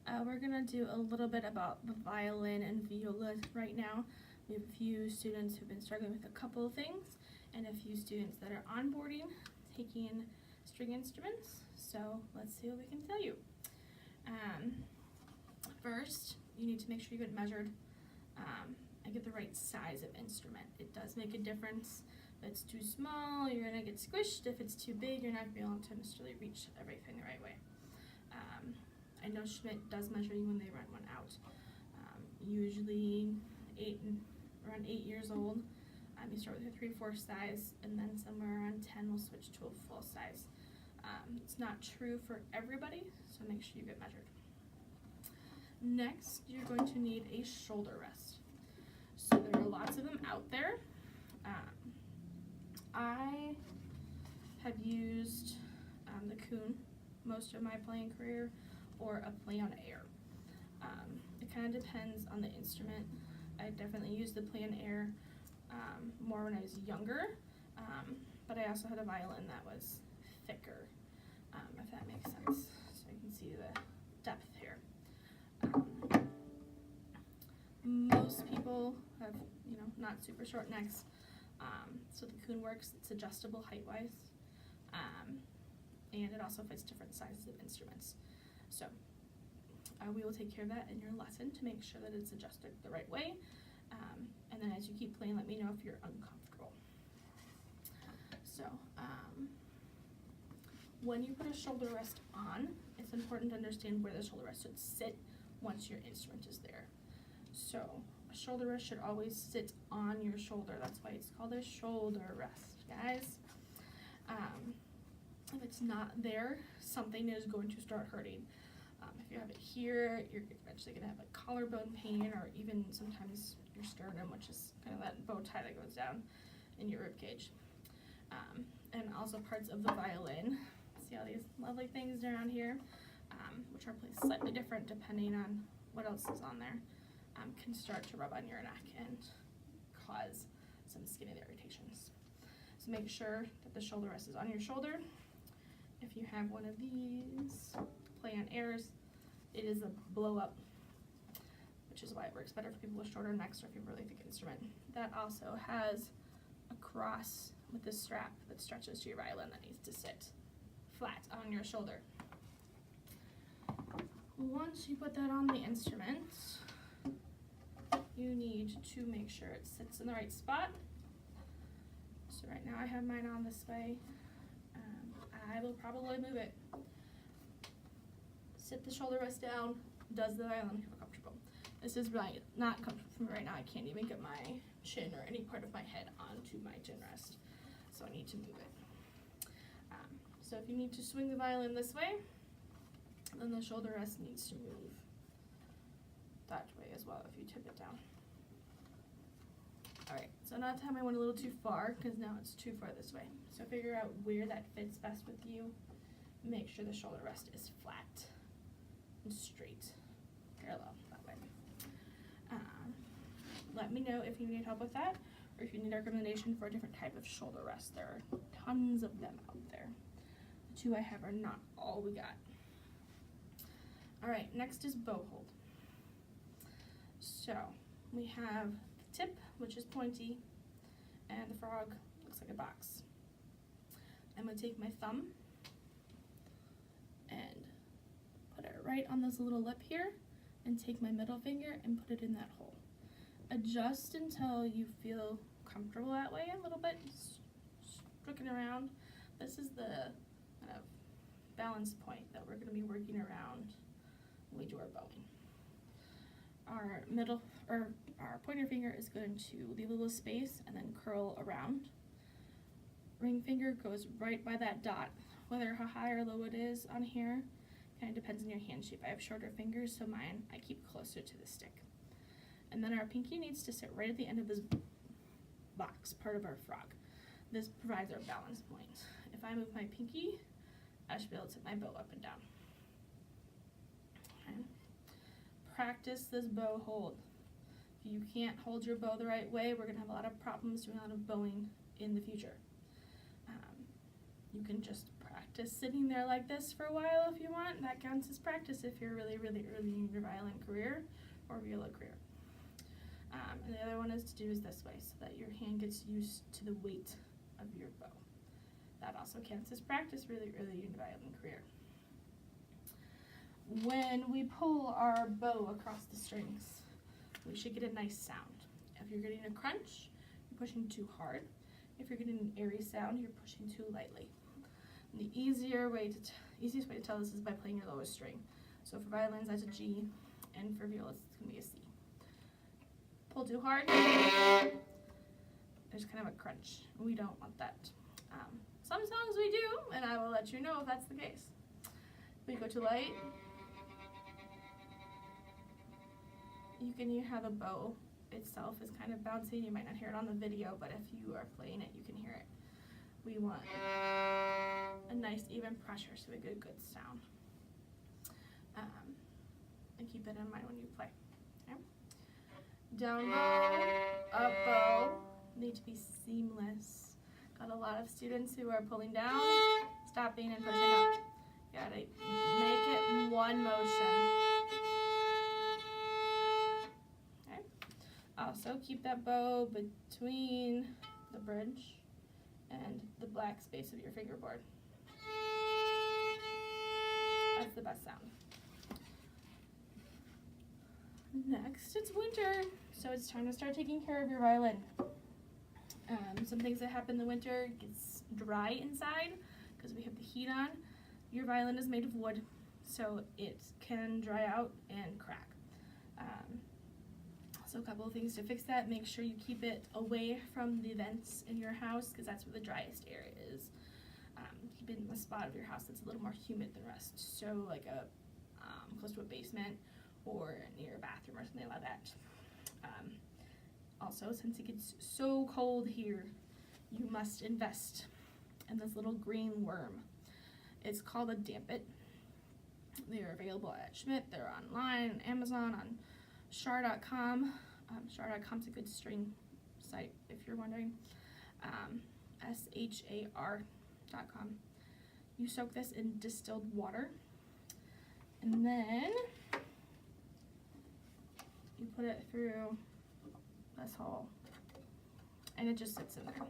We're gonna do a little bit about the violin and viola right now. We have a few students who've been struggling with a couple of things and a few students that are onboarding, taking string instruments. So let's see what we can tell you. First, you need to make sure you get measured and get the right size of instrument. It does make a difference. If it's too small, you're gonna get squished. If it's too big, you're not gonna be able to necessarily reach everything the right way. I know Schmidt does measure you when they rent one out. Usually around 8 years old, you start with a 3/4 size, and then somewhere around 10 we'll switch to a full size. It's not true for everybody, so make sure you get measured. Next, you're going to need a shoulder rest. So there are lots of them out there. I have used the Kuhn most of my playing career, or a play on air. It kind of depends on the instrument. I definitely used the play on air more when I was younger, but I also had a violin that was thicker, if that makes sense. So you can see the depth here. Most people have, not super short necks, so the Kuhn works. It's adjustable height-wise, and it also fits different sizes of instruments. So we will take care of that in your lesson to make sure that it's adjusted the right way, and then as you keep playing, let me know if you're uncomfortable. So when you put a shoulder rest on, it's important to understand where the shoulder rest should sit once your instrument is there. So a shoulder rest should always sit on your shoulder. That's why it's called a shoulder rest, guys. If it's not there, something is going to start hurting. If you have it here, you're eventually going to have a collarbone pain, or even sometimes your sternum, which is kind of that bow tie that goes down in your rib cage. And also parts of the violin. See all these lovely things around here, which are placed slightly different depending on what else is on there, can start to rub on your neck and cause some skin irritations. So make sure that the shoulder rest is on your shoulder. If you have one of these play on airs, it is a blow up, which is why it works better for people with shorter necks or if you have a really thick instrument. That also has a cross with this strap that stretches to your violin that needs to sit flat on your shoulder. Once you put that on the instrument, you need to make sure it sits in the right spot. So right now I have mine on this way. I will probably move it. Sit the shoulder rest down. Does the violin feel comfortable? This is really not comfortable for me right now. I can't even get my chin or any part of my head onto my chin rest, so I need to move it. So if you need to swing the violin this way, then the shoulder rest needs to move that way as well if you tip it down. Alright, so now time I went a little too far because now it's too far this way. So figure out where that fits best with you. Make sure the shoulder rest is flat and straight, parallel that way. Let me know if you need help with that, or if you need a recommendation for a different type of shoulder rest. There are tons of them out there. The two I have are not all we got. Alright, next is bow hold. So we have the tip, which is pointy, and the frog looks like a box. I'm going to take my thumb and put it right on this little lip here, and take my middle finger and put it in that hole. Adjust until you feel comfortable that way a little bit, striking around. This is the kind of balance point that we're going to be working around when we do our bowing. Our pointer finger is going to leave a little space and then curl around. Ring finger goes right by that dot. Whether how high or low it is on here kind of depends on your hand shape. I have shorter fingers, so mine I keep closer to the stick. And then our pinky needs to sit right at the end of this box, part of our frog. This provides our balance point. If I move my pinky, I should be able to tip my bow up and down. Okay. Practice this bow hold. If you can't hold your bow the right way, we're going to have a lot of problems doing a lot of bowing in the future. You can just practice practice sitting there like this for a while if you want. That counts as practice if you're really, really early in your violin career or viola career. And the other one is to do is this way, so that your hand gets used to the weight of your bow. That also counts as practice really early in your violin career. When we pull our bow across the strings, we should get a nice sound. If you're getting a crunch, you're pushing too hard. If you're getting an airy sound, you're pushing too lightly. And the easiest way to tell this is by playing your lowest string. So for violins, that's a G, and for violas, it's going to be a C. Pull too hard, there's kind of a crunch. We don't want that. Some songs we do, and I will let you know if that's the case. We go too light. You can hear how the bow itself is kind of bouncing. You might not hear it on the video, but if you are playing it, you can hear it. We want a nice even pressure so we get a good sound. And keep that in mind when you play. Okay? Down bow, up bow, need to be seamless. Got a lot of students who are pulling down, stopping, and pushing up. You gotta make it one motion. Okay. Also, keep that bow between the bridge and the black space of your fingerboard. That's the best sound. Next, it's winter, so it's time to start taking care of your violin. Some things that happen in the winter, it gets dry inside because we have the heat on. Your violin is made of wood, so it can dry out and crack. So a couple of things to fix that. Make sure you keep it away from the vents in your house because that's where the driest area is. Keep it in a spot of your house that's a little more humid than the rest. So like close to a basement or near a bathroom or something like that. Also, since it gets so cold here, you must invest in this little green worm. It's called a dampet. They're available at Schmidt. They're online, on Amazon, on Shar.com. Shar.com's a good string site if you're wondering. SHAR.com. You soak this in distilled water, and then you put it through this hole, and it just sits in there.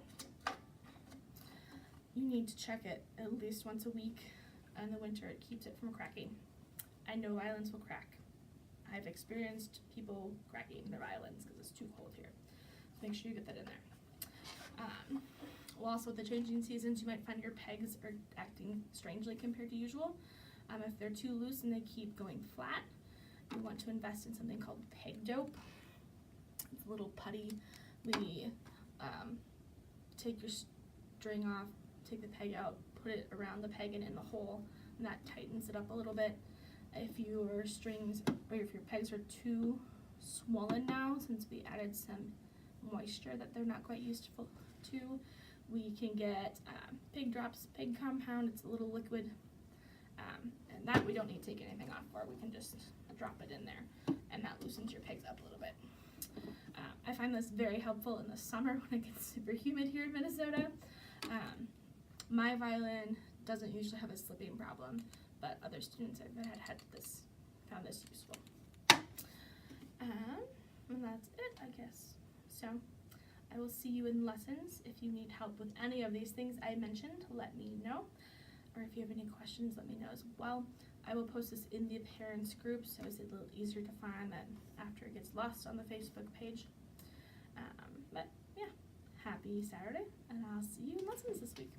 You need to check it at least once a week. In the winter, it keeps it from cracking. I know violins will crack. I've experienced people cracking their violins because it's too cold here. So make sure you get that in there. Well, also with the changing seasons, you might find your pegs are acting strangely compared to usual. If they're too loose and they keep going flat, you want to invest in something called peg dope. It's a little putty. We take your string off, take the peg out, put it around the peg and in the hole, and that tightens it up a little bit. If your strings or if your pegs are too swollen now, since we added some moisture that they're not quite used to, we can get pig drops, pig compound. It's a little liquid, and that we don't need to take anything off for. We can just drop it in there, and that loosens your pegs up a little bit. I find this very helpful in the summer when it gets super humid here in Minnesota. My violin doesn't usually have a slipping problem, but other students I've had found this useful. And that's it, I guess. So I will see you in lessons. If you need help with any of these things I mentioned, let me know. Or if you have any questions, let me know as well. I will post this in the parents group, so it's a little easier to find than after it gets lost on the Facebook page. But yeah, happy Saturday, and I'll see you in lessons this week.